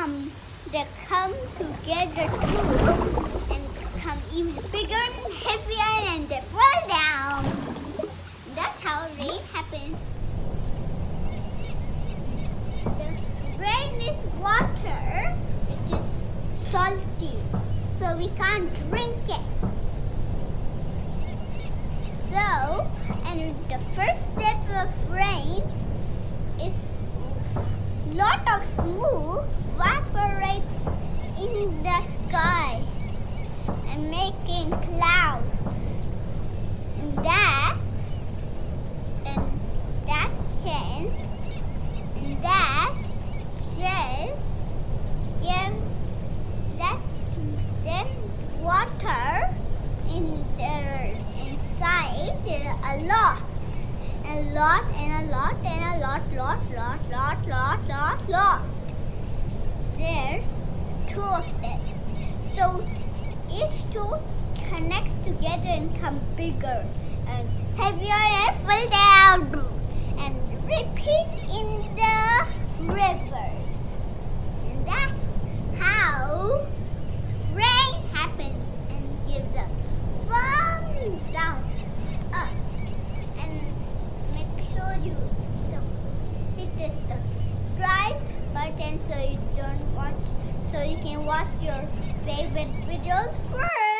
they come together too and become even bigger and heavier and they fall down. That's how rain happens. The rain is water, which is salty, so we can't drink it. So, and the first step of rain is lot of smoke evaporates in the sky and making clouds. And that just gives that then water in their inside a lot. There, two of them. So each two connects together and come bigger and heavier and fall down and repeat in the rivers. And that's how rain happens and gives a fun sound. And make sure you hit the subscribe button so you can watch your favorite videos first.